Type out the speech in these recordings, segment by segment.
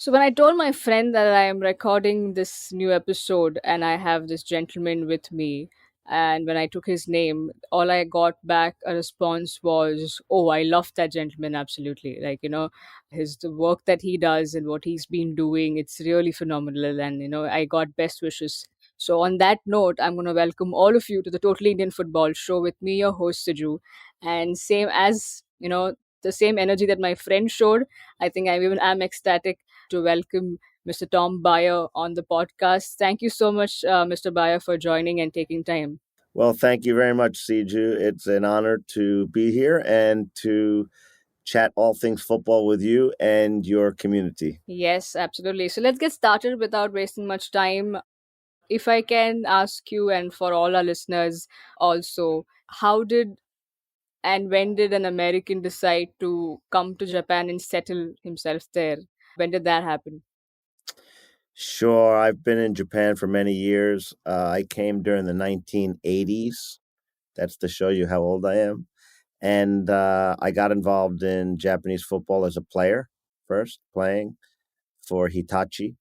So when I told my friend that I am recording this new episode and I have this gentleman with me, and when I took his name, all I got back a response was, "Oh, I love that gentleman absolutely. Like, his the work that he does and what he's been doing, it's really phenomenal." And I got best wishes. So on that note, I'm going to welcome all of you to the Totally Indian Football Show with me, your host Saju, and same as the same energy that my friend showed. I think I'm ecstatic to welcome Mr. Tom Byer on the podcast. Thank you so much, Mr. Byer, for joining and taking time. Well, thank you very much, Siju. It's an honor to be here and to chat all things football with you and your community. Yes, absolutely. So let's get started without wasting much time. If I can ask you, and for all our listeners also, how did and when did an American decide to come to Japan and settle himself there? When did that happen? Sure, I've been in Japan for many years. I came during the 1980s. That's to show you how old I am. And I got involved in Japanese football as a player first, playing for Hitachi,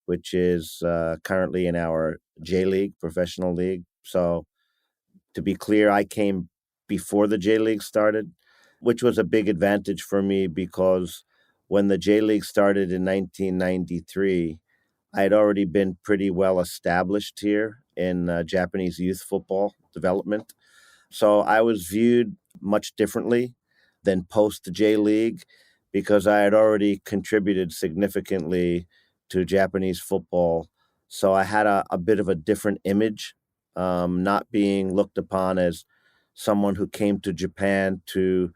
which is currently in our J League, professional league. So to be clear, I came before the J League started, which was a big advantage for me because when the J League started in 1993, I had already been pretty well established here in Japanese youth football development. So I was viewed much differently than post J League because I had already contributed significantly to Japanese football. So I had a bit of a different image, not being looked upon as someone who came to Japan to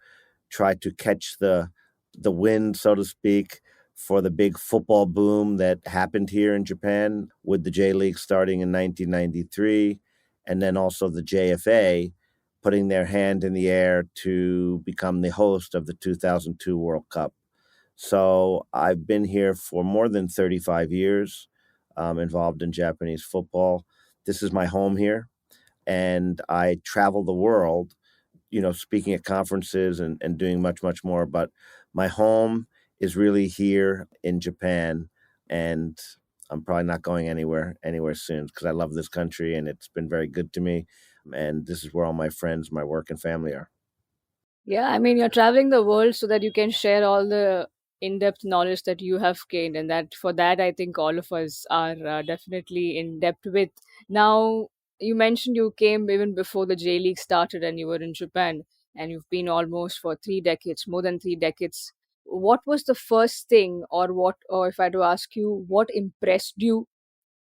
try to catch the wind, so to speak, for the big football boom that happened here in Japan with the J League starting in 1993, and then also the JFA putting their hand in the air to become the host of the 2002 World Cup. So I've been here for more than 35 years, involved in Japanese football. This is my home here, and I travel the world, speaking at conferences and doing much, much more. But my home is really here in Japan, and I'm probably not going anywhere soon because I love this country and it's been very good to me. And this is where all my friends, my work, and family are. Yeah, I mean, you're traveling the world so that you can share all the in-depth knowledge that you have gained, and that for that, I think all of us are definitely in depth with. Now, you mentioned you came even before the J League started, and you were in Japan, and you've been almost for 3 decades, more than 3 decades. What was the first thing, or if I had to ask you, what impressed you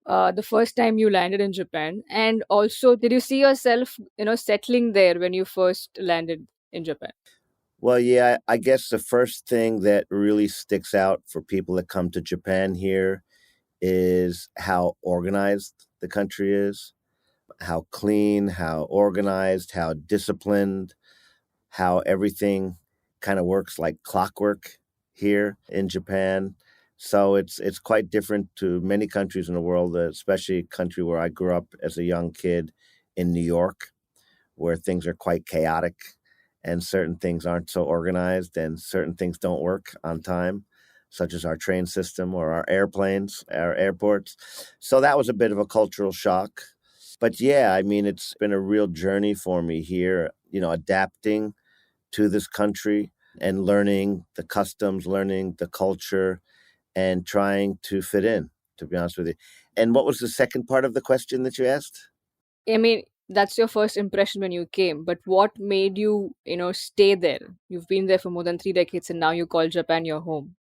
the first time you landed in Japan? And also, did you see yourself, settling there when you first landed in Japan? Well, yeah, I guess the first thing that really sticks out for people that come to Japan here is how organized the country is, how clean, how organized, how disciplined, how everything kind of works like clockwork here in Japan. So it's quite different to many countries in the world, especially a country where I grew up as a young kid in New York, where things are quite chaotic and certain things aren't so organized and certain things don't work on time, such as our train system or our airplanes, our airports. So that was a bit of a cultural shock. But yeah, I mean, it's been a real journey for me here, adapting to this country and learning the customs, learning the culture, and trying to fit in, to be honest with you. And what was the second part of the question that you asked? I mean, that's your first impression when you came, but what made you, stay there? You've been there for more than 3 decades and now you call Japan your home.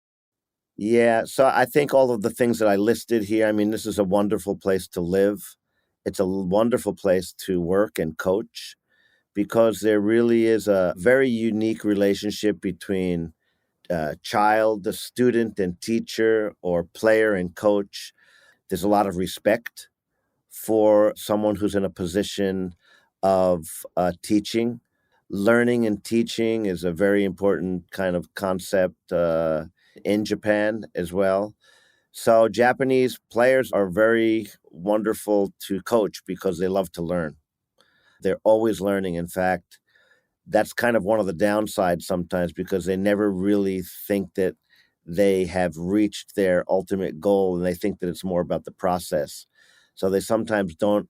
Yeah, so I think all of the things that I listed here, I mean, this is a wonderful place to live. It's a wonderful place to work and coach because there really is a very unique relationship between child, the student, and teacher, or player and coach. There's a lot of respect for someone who's in a position of teaching. Learning and teaching is a very important kind of concept in Japan as well. So, Japanese players are very wonderful to coach because they love to learn. They're always learning. In fact, that's kind of one of the downsides sometimes because they never really think that they have reached their ultimate goal and they think that it's more about the process. So they sometimes don't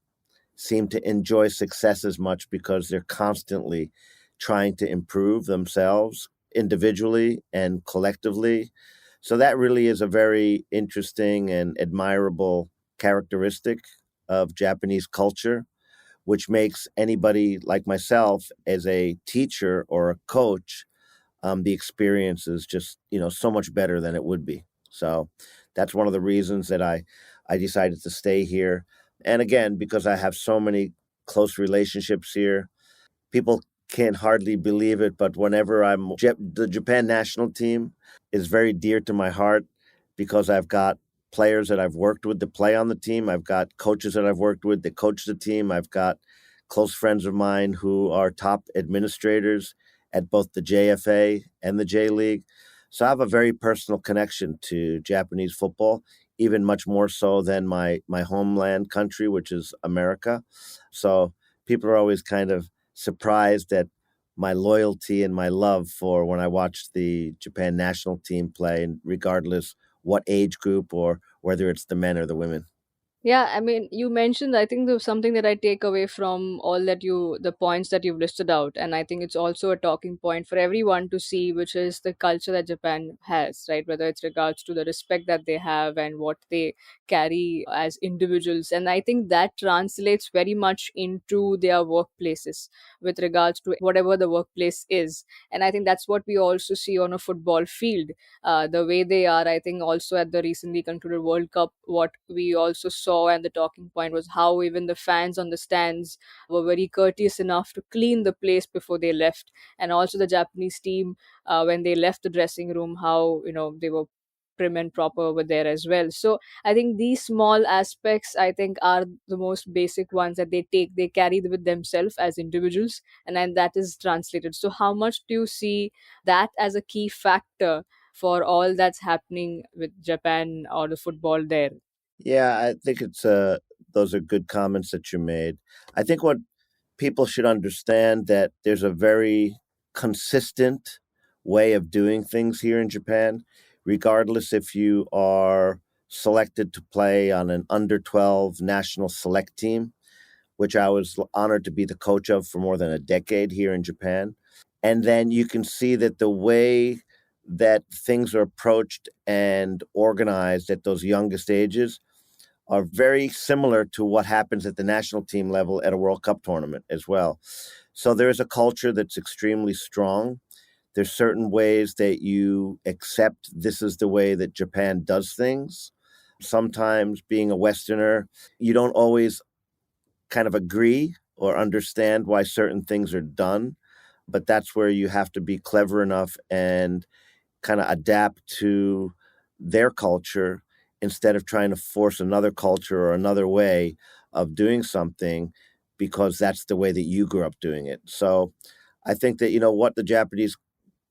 seem to enjoy success as much because they're constantly trying to improve themselves individually and collectively. So that really is a very interesting and admirable characteristic of Japanese culture, which makes anybody like myself as a teacher or a coach, the experience is just so much better than it would be. So that's one of the reasons that I decided to stay here, and again because I have so many close relationships here. People can't hardly believe it, but whenever the Japan national team is very dear to my heart because I've got players that I've worked with to play on the team. I've got coaches that I've worked with that coach the team. I've got close friends of mine who are top administrators at both the JFA and the J League. So I have a very personal connection to Japanese football, even much more so than my homeland country, which is America. So people are always kind of surprised at my loyalty and my love for when I watch the Japan national team play, and regardless what age group or whether it's the men or the women. Yeah, I mean, you mentioned, I think there's something that I take away from all the points that you've listed out. And I think it's also a talking point for everyone to see, which is the culture that Japan has, right? Whether it's regards to the respect that they have and what they carry as individuals. And I think that translates very much into their workplaces with regards to whatever the workplace is. And I think that's what we also see on a football field, the way they are. I think also at the recently concluded World Cup, what we also saw and the talking point was how even the fans on the stands were very courteous enough to clean the place before they left. And also the Japanese team, when they left the dressing room, how they were prim and proper over there as well. So I think these small aspects, I think, are the most basic ones that they carry with themselves as individuals, and then that is translated. So how much do you see that as a key factor for all that's happening with Japan or the football there? Yeah, I think it's those are good comments that you made. I think what people should understand that there's a very consistent way of doing things here in Japan, regardless if you are selected to play on an under 12 national select team, which I was honored to be the coach of for more than a decade here in Japan. And then you can see that the way that things are approached and organized at those youngest ages are very similar to what happens at the national team level at a World Cup tournament as well. So there is a culture that's extremely strong. There's certain ways that you accept this is the way that Japan does things. Sometimes being a Westerner, you don't always kind of agree or understand why certain things are done, but that's where you have to be clever enough and kind of adapt to their culture instead of trying to force another culture or another way of doing something because that's the way that you grew up doing it. So I think that what the Japanese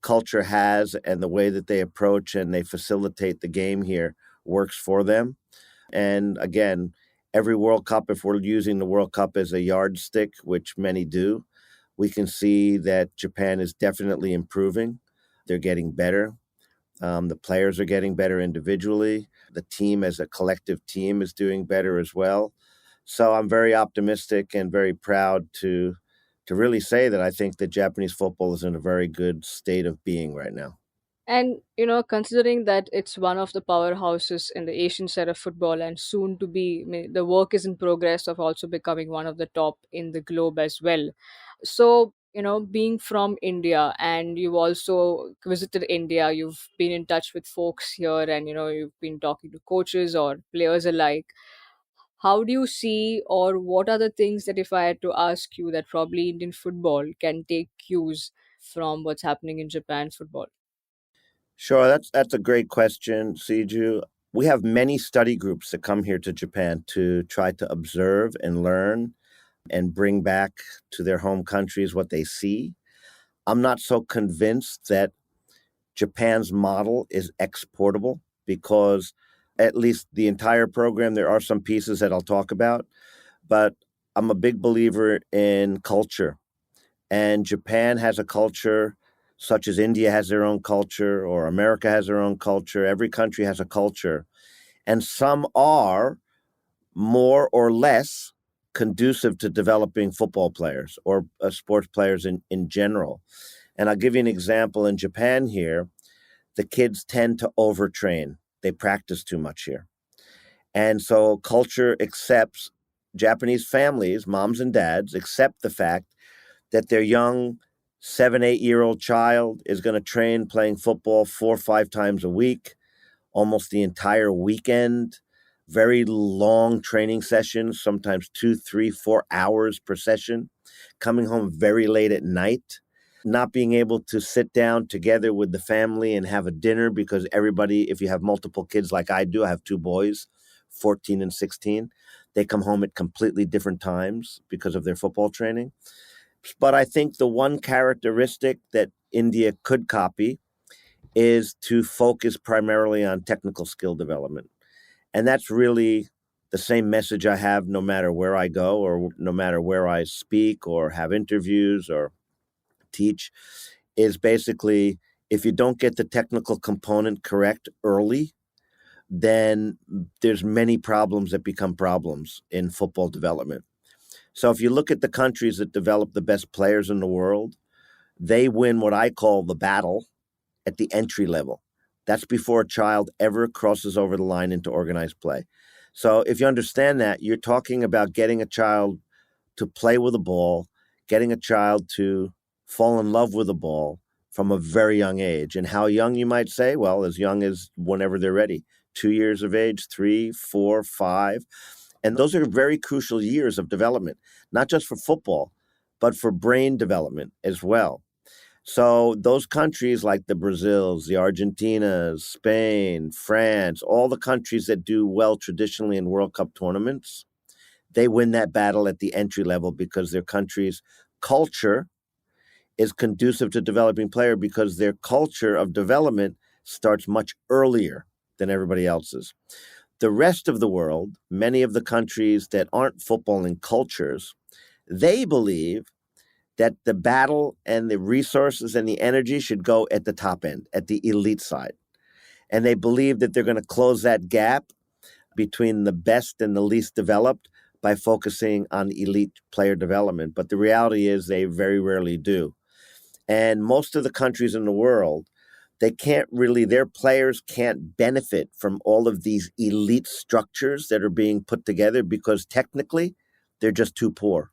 culture has and the way that they approach and they facilitate the game here works for them. And again, every World Cup, if we're using the World Cup as a yardstick, which many do, we can see that Japan is definitely improving. They're getting better. The players are getting better individually. The team as a collective team is doing better as well. So I'm very optimistic and very proud to really say that I think that Japanese football is in a very good state of being right now. And considering that it's one of the powerhouses in the Asian side of football, and soon to be, I mean, the work is in progress of also becoming one of the top in the globe as well. So, being from India and you've also visited India, you've been in touch with folks here, and you've been talking to coaches or players alike. How do you see, or what are the things that if I had to ask you that probably Indian football can take cues from what's happening in Japan football? Sure, that's a great question, Siju. We have many study groups that come here to Japan to try to observe and learn and bring back to their home countries what they see. I'm not so convinced that Japan's model is exportable because at least the entire program, there are some pieces that I'll talk about, but I'm a big believer in culture. And Japan has a culture such as India has their own culture or America has their own culture. Every country has a culture. And some are more or less conducive to developing football players or sports players in general. And I'll give you an example. In Japan here, the kids tend to overtrain. They practice too much here. And so culture accepts, Japanese families, moms and dads, accept the fact that their young 7, 8 year old child is going to train playing football 4 or 5 times a week, almost the entire weekend, very long training sessions, sometimes 2, 3, 4 hours per session, coming home very late at night, not being able to sit down together with the family and have a dinner because everybody, if you have multiple kids like I do, I have 2 boys, 14 and 16, they come home at completely different times because of their football training. But I think the one characteristic that India could copy is to focus primarily on technical skill development. And that's really the same message I have no matter where I go or no matter where I speak or have interviews or teach, is basically if you don't get the technical component correct early, then there's many problems that become problems in football development. So if you look at the countries that develop the best players in the world, they win what I call the battle at the entry level. That's before a child ever crosses over the line into organized play. So if you understand that, you're talking about getting a child to play with a ball, getting a child to fall in love with a ball from a very young age. And how young, you might say? Well, as young as whenever they're ready. 2 years of age, 3, 4, 5. And those are very crucial years of development, not just for football, but for brain development as well. So those countries like the Brazils, the Argentinas, Spain, France, all the countries that do well traditionally in World Cup tournaments, they win that battle at the entry level because their country's culture is conducive to developing player because their culture of development starts much earlier than everybody else's. The rest of the world, many of the countries that aren't footballing cultures, they believe that the battle and the resources and the energy should go at the top end, at the elite side. And they believe that they're going to close that gap between the best and the least developed by focusing on elite player development. But the reality is they very rarely do. And most of the countries in the world, they can't really, their players can't benefit from all of these elite structures that are being put together because technically they're just too poor.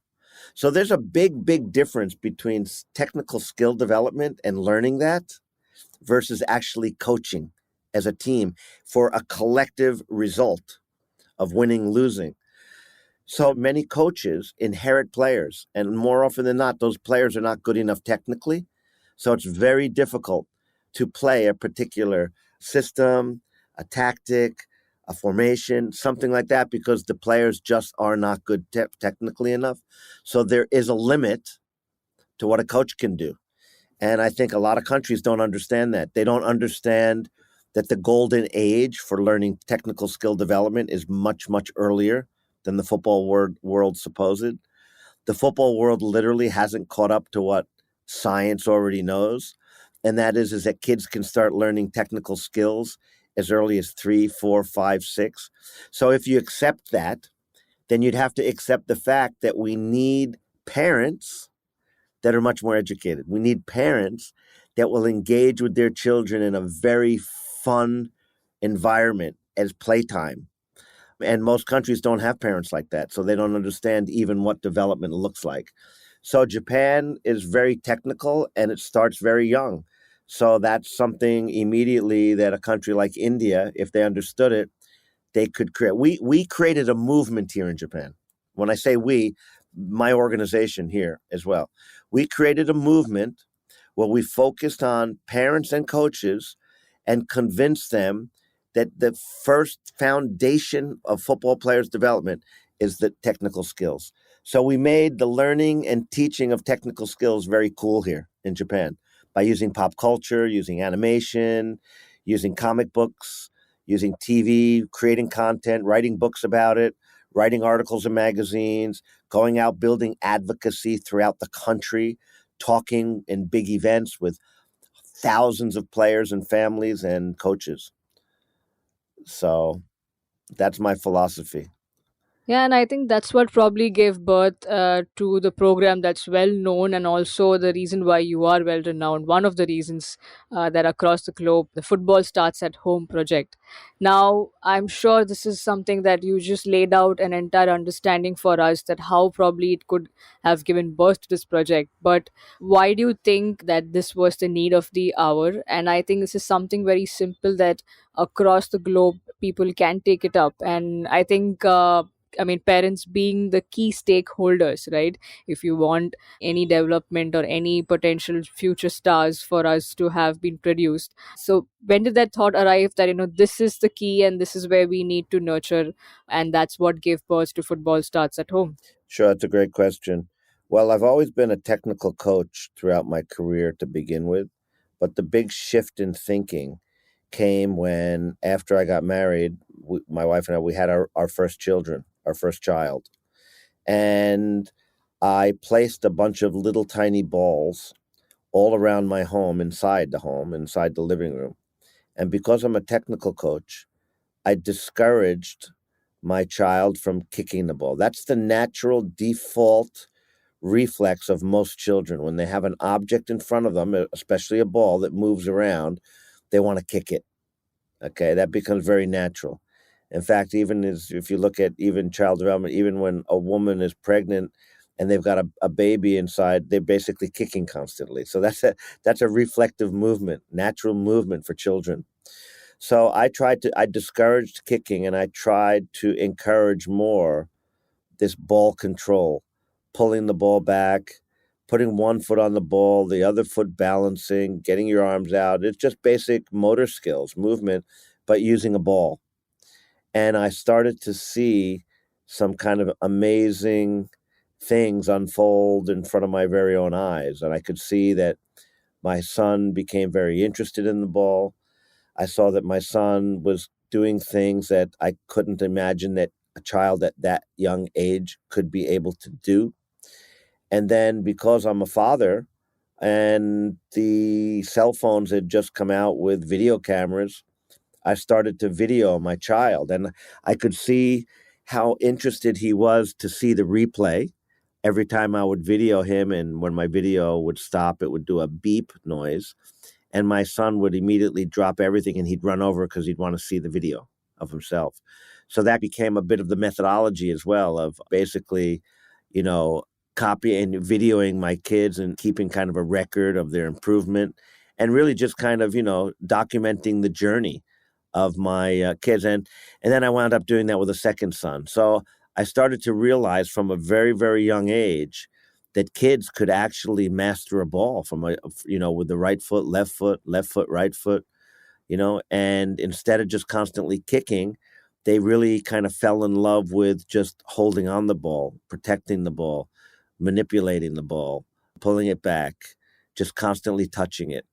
So there's a big, big difference between technical skill development and learning that versus actually coaching as a team for a collective result of winning, losing. So many coaches inherit players, and more often than not, those players are not good enough technically. So it's very difficult to play a particular system, a tactic, a formation, something like that, because the players just are not good technically enough. So there is a limit to what a coach can do. And I think a lot of countries don't understand that. They don't understand that the golden age for learning technical skill development is much, much earlier than the football world supposed. The football world literally hasn't caught up to what science already knows. And that is that kids can start learning technical skills as early as 3, 4, 5, 6. So if you accept that, then you'd have to accept the fact that we need parents that are much more educated. We need parents that will engage with their children in a very fun environment as playtime. And most countries don't have parents like that, so they don't understand even what development looks like. So Japan is very technical and it starts very young. So that's something immediately that a country like India, if they understood it, they could create. We created a movement here in Japan. When I say we, my organization here as well. We created a movement where we focused on parents and coaches and convinced them that the first foundation of football players' development is the technical skills. So we made the learning and teaching of technical skills very cool here in Japan by using pop culture, using animation, using comic books, using TV, creating content, writing books about it, writing articles in magazines, going out building advocacy throughout the country, talking in big events with thousands of players and families and coaches. So that's my philosophy. Yeah, and I think that's what probably gave birth to the program that's well known, and also the reason why you are well renowned. One of the reasons that across the globe, the Football Starts at Home project. Now, I'm sure this is something that you just laid out an entire understanding for us that how probably it could have given birth to this project. But why do you think that this was the need of the hour? And I think this is something very simple that across the globe people can take it up. And I think. I mean, parents being the key stakeholders, right? If you want any development or any potential future stars for us to have been produced. So, when did that thought arrive that, this is the key and this is where we need to nurture? And that's what gave birth to Football Starts at Home. Sure, it's a great question. Well, I've always been a technical coach throughout my career to begin with, but the big shift in thinking came when, after I got married, my wife and I, we had our first children, our first child. And I placed a bunch of little tiny balls all around my home, inside the living room. And because I'm a technical coach, I discouraged my child from kicking the ball. That's the natural default reflex of most children. When they have an object in front of them, especially a ball that moves around, they want to kick it. Okay, that becomes very natural. In fact, even as if you look at even child development, even when a woman is pregnant and they've got a baby inside, they're basically kicking constantly. So that's a reflective movement, natural movement for children. So I discouraged kicking and I tried to encourage more this ball control, pulling the ball back, putting one foot on the ball, the other foot balancing, getting your arms out. It's just basic motor skills, movement, but using a ball. And I started to see some kind of amazing things unfold in front of my very own eyes. And I could see that my son became very interested in the ball. I saw that my son was doing things that I couldn't imagine that a child at that young age could be able to do. And then because I'm a father and the cell phones had just come out with video cameras, I started to video my child and I could see how interested he was to see the replay. Every time I would video him, and when my video would stop, it would do a beep noise and my son would immediately drop everything and he'd run over because he'd want to see the video of himself. So that became a bit of the methodology as well of basically, you know, copying, videoing my kids and keeping kind of a record of their improvement and really just kind of, documenting the journey of my kids. And then I wound up doing that with a second son. So I started to realize from a very, very young age that kids could actually master a ball with the right foot, left foot, right foot, and instead of just constantly kicking, they really kind of fell in love with just holding on the ball, protecting the ball, manipulating the ball, pulling it back, just constantly touching it.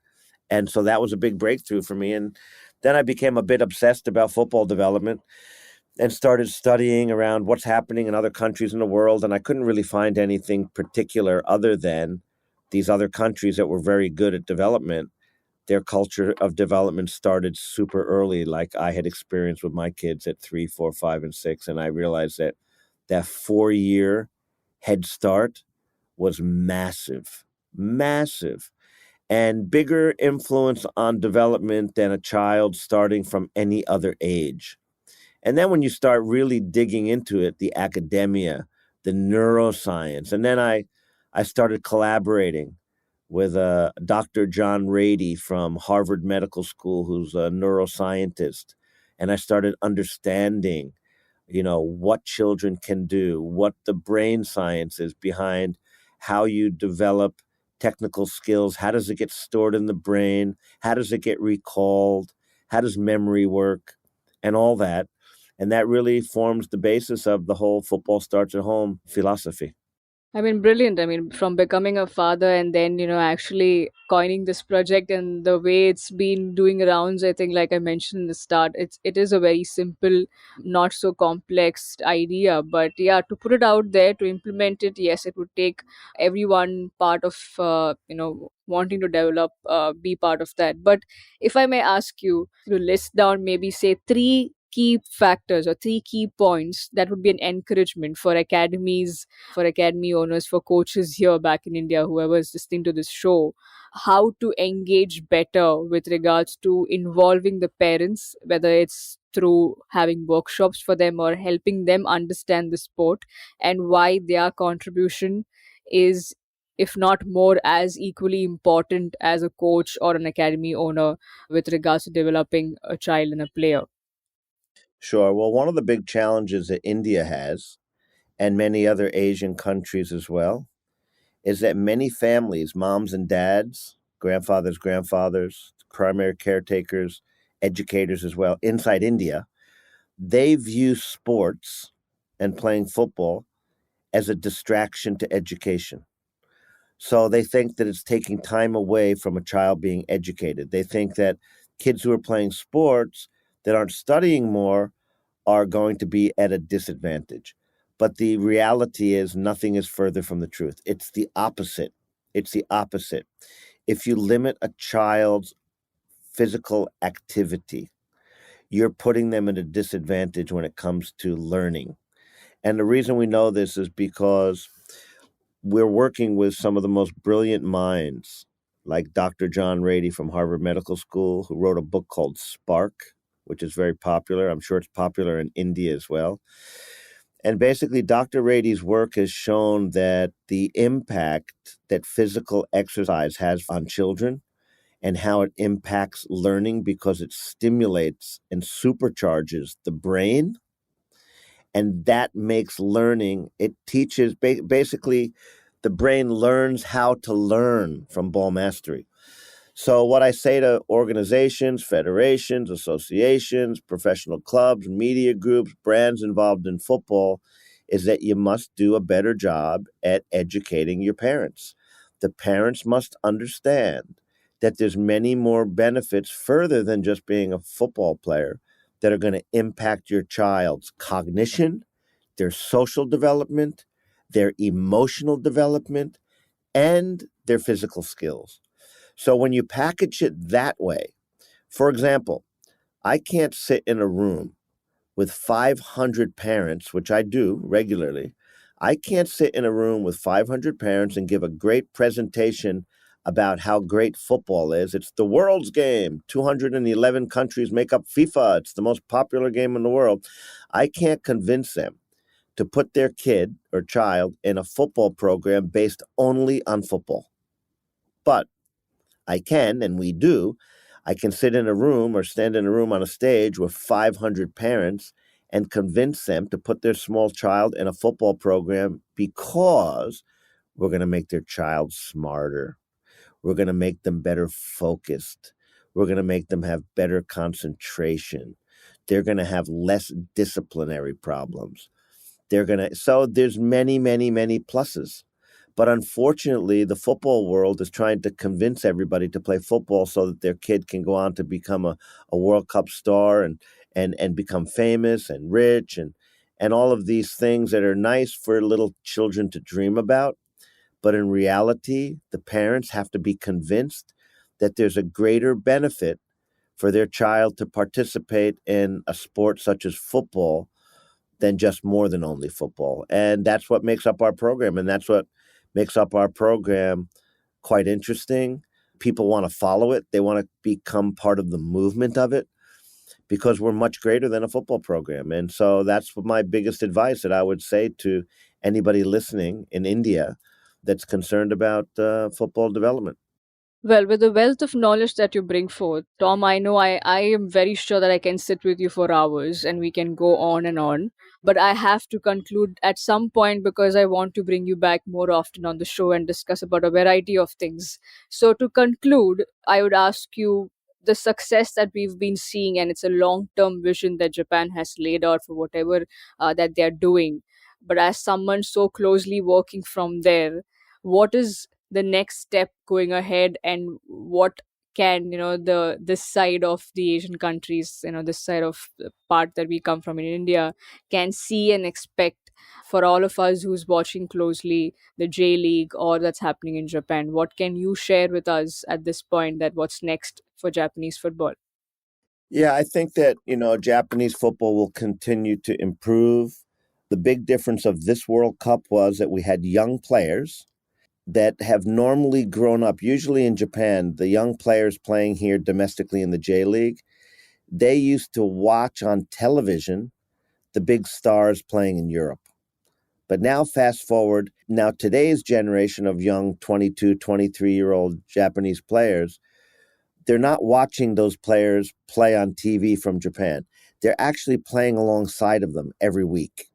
And so that was a big breakthrough for me. And then I became a bit obsessed about football development and started studying around what's happening in other countries in the world. And I couldn't really find anything particular other than these other countries that were very good at development. Their culture of development started super early, like I had experienced with my kids at 3, 4, 5, and 6. And I realized that that 4 year head start was massive, massive, and bigger influence on development than a child starting from any other age. And then when you start really digging into it, the academia, the neuroscience, and then I started collaborating with Dr. John Rady from Harvard Medical School, who's a neuroscientist. And I started understanding, what children can do, what the brain science is behind how you develop technical skills. How does it get stored in the brain? How does it get recalled? How does memory work? And all that. And that really forms the basis of the whole football starts at home philosophy. I mean, brilliant. I mean, from becoming a father and then, actually coining this project and the way it's been doing rounds, I think, like I mentioned in the start, it is a very simple, not so complex idea. But yeah, to put it out there, to implement it, yes, it would take everyone part of, wanting to develop, be part of that. But if I may ask you to list down maybe say three key factors or three key points that would be an encouragement for academies, for academy owners, for coaches here back in India, whoever is listening to this show, how to engage better with regards to involving the parents, whether it's through having workshops for them or helping them understand the sport, and why their contribution is, if not more, as equally important as a coach or an academy owner with regards to developing a child and a player. Sure. Well, one of the big challenges that India has, and many other Asian countries as well, is that many families, moms and dads, grandfathers, primary caretakers, educators as well, inside India, they view sports and playing football as a distraction to education. So they think that it's taking time away from a child being educated. They think that kids who are playing sports that aren't studying more are going to be at a disadvantage. But the reality is, nothing is further from the truth. It's the opposite. It's the opposite. If you limit a child's physical activity, you're putting them at a disadvantage when it comes to learning. And the reason we know this is because we're working with some of the most brilliant minds, like Dr. John Rady from Harvard Medical School, who wrote a book called Spark, which is very popular. I'm sure it's popular in India as well. And basically, Dr. Rady's work has shown that the impact that physical exercise has on children and how it impacts learning because it stimulates and supercharges the brain. And that makes learning, it teaches basically the brain learns how to learn from ball mastery. So, what I say to organizations, federations, associations, professional clubs, media groups, brands involved in football is that you must do a better job at educating your parents. The parents must understand that there's many more benefits further than just being a football player that are going to impact your child's cognition, their social development, their emotional development, and their physical skills. So when you package it that way, for example, I can't sit in a room with 500 parents, which I do regularly. I can't sit in a room with 500 parents and give a great presentation about how great football is. It's the world's game. 211 countries make up FIFA. It's the most popular game in the world. I can't convince them to put their kid or child in a football program based only on football. But I can, and we do. I can sit in a room or stand in a room on a stage with 500 parents and convince them to put their small child in a football program because we're going to make their child smarter. We're going to make them better focused. We're going to make them have better concentration. They're going to have less disciplinary problems. They're going to, so there's many, many, many pluses. But unfortunately, the football world is trying to convince everybody to play football so that their kid can go on to become a World Cup star and become famous and rich and all of these things that are nice for little children to dream about. But in reality, the parents have to be convinced that there's a greater benefit for their child to participate in a sport such as football than just more than only football. And that's what makes up our program. And that's what makes up our program quite interesting. People want to follow it, they want to become part of the movement of it because we're much greater than a football program. And so that's my biggest advice that I would say to anybody listening in India that's concerned about football development. Well, with the wealth of knowledge that you bring forth, Tom, I know I am very sure that I can sit with you for hours and we can go on and on. But I have to conclude at some point because I want to bring you back more often on the show and discuss about a variety of things. So, to conclude, I would ask you the success that we've been seeing, and it's a long term vision that Japan has laid out for whatever that they're doing. But as someone so closely working from there, what is the next step going ahead, and what can, the this side of the Asian countries, this side of the part that we come from in India, can see and expect for all of us who's watching closely the J League or that's happening in Japan? What can you share with us at this point, that what's next for Japanese football? Yeah, I think that, Japanese football will continue to improve. The big difference of this World Cup was that we had young players that have normally grown up, usually in Japan, the young players playing here domestically in the J League, they used to watch on television the big stars playing in Europe. But now, fast forward, now today's generation of young 22, 23-year-old Japanese players, they're not watching those players play on TV from Japan. They're actually playing alongside of them every week.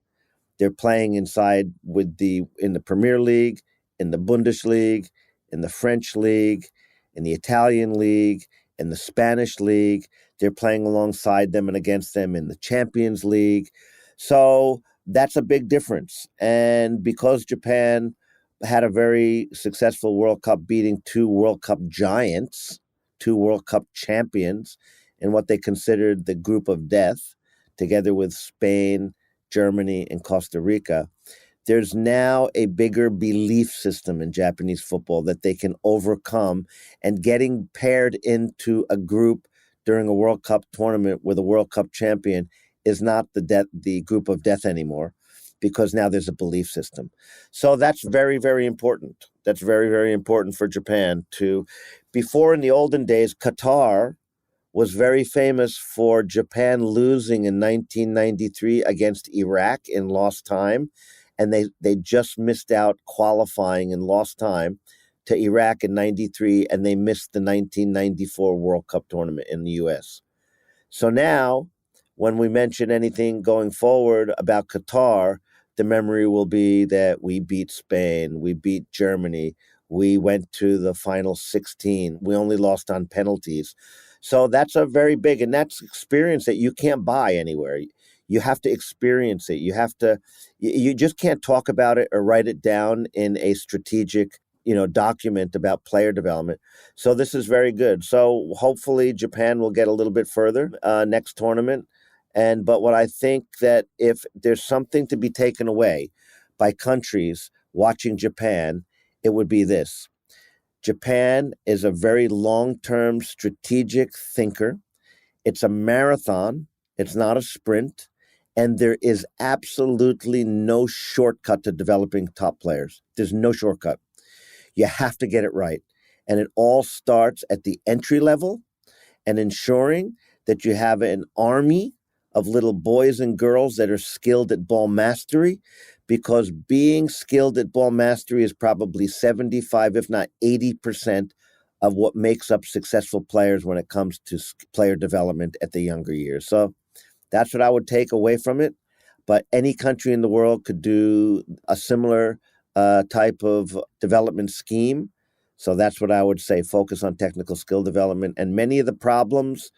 They're playing inside in the Premier League, in the Bundesliga, in the French league, in the Italian league, in the Spanish league. They're playing alongside them and against them in the Champions League. So that's a big difference. And because Japan had a very successful World Cup, beating two World Cup giants, two World Cup champions in what they considered the group of death, together with Spain, Germany, and Costa Rica, there's now a bigger belief system in Japanese football that they can overcome, and getting paired into a group during a World Cup tournament with a World Cup champion is not the group of death anymore, because now there's a belief system. So that's very, very important. That's very, very important for Japan to. Before, in the olden days, Qatar was very famous for Japan losing in 1993 against Iraq in lost time. And they just missed out qualifying in lost time to Iraq in 93, and they missed the 1994 World Cup tournament in the US. So now, when we mention anything going forward about Qatar, the memory will be that we beat Spain, we beat Germany, we went to the final 16, we only lost on penalties. So that's a very big, and that's experience that you can't buy anywhere. You have to experience it. You just can't talk about it or write it down in a strategic, document about player development. So this is very good. So hopefully Japan will get a little bit further next tournament. But what I think that if there's something to be taken away by countries watching Japan, it would be this. Japan is a very long-term strategic thinker. It's a marathon. It's not a sprint. And there is absolutely no shortcut to developing top players. There's no shortcut. You have to get it right. And it all starts at the entry level, and ensuring that you have an army of little boys and girls that are skilled at ball mastery, because being skilled at ball mastery is probably 75, if not 80%, of what makes up successful players when it comes to player development at the younger years. So that's what I would take away from it. But any country in the world could do a similar type of development scheme. So that's what I would say. Focus on technical skill development. And many of the problems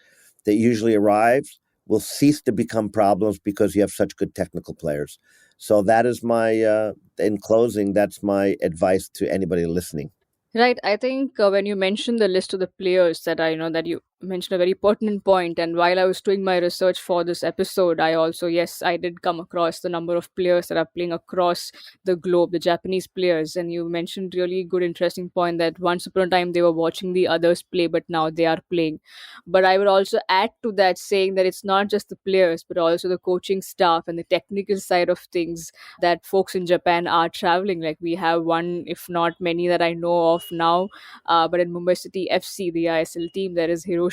that usually arise will cease to become problems because you have such good technical players. So that is in closing, that's my advice to anybody listening. Right. I think when you mentioned the list of the players, that I know that you mentioned a very pertinent point. And while I was doing my research for this episode, I also, yes, I did come across the number of players that are playing across the globe, the Japanese players. And you mentioned really good, interesting point that once upon a time they were watching the others play, but now they are playing. But I would also add to that, saying that it's not just the players, but also the coaching staff and the technical side of things, that folks in Japan are traveling. Like, we have one, if not many, that I know of now. But in Mumbai City FC, the ISL team, there is Hiroshi,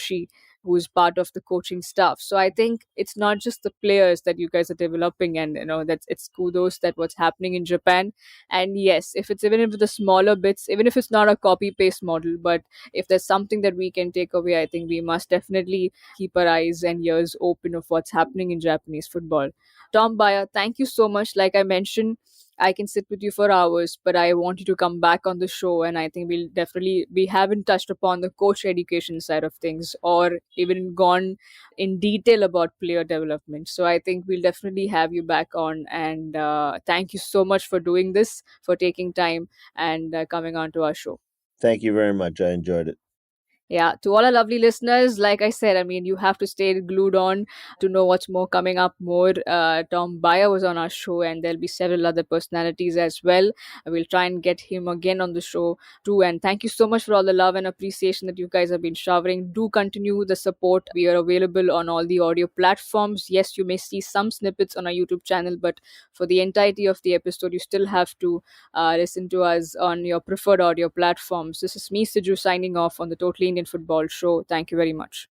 who is part of the coaching staff. So I think it's not just the players that you guys are developing, and that's, it's kudos that what's happening in Japan. And yes, if it's even if the smaller bits, even if it's not a copy paste model, but if there's something that we can take away, I think we must definitely keep our eyes and ears open of what's happening in Japanese football. Tom Byer, thank you so much. Like I mentioned, I can sit with you for hours, but I want you to come back on the show. And I think we haven't touched upon the coach education side of things or even gone in detail about player development. So I think we'll definitely have you back on. And thank you so much for doing this, for taking time and coming on to our show. Thank you very much. I enjoyed it. Yeah, to all our lovely listeners, like I said, I mean, you have to stay glued on to know what's more coming up more. Tom Byer was on our show, and there'll be several other personalities as well. We'll try and get him again on the show too. And thank you so much for all the love and appreciation that you guys have been showering. Do continue the support. We are available on all the audio platforms. Yes, you may see some snippets on our YouTube channel, but for the entirety of the episode, you still have to listen to us on your preferred audio platforms. This is me, Siju, signing off on the Totally Indian Football Show. Thank you very much.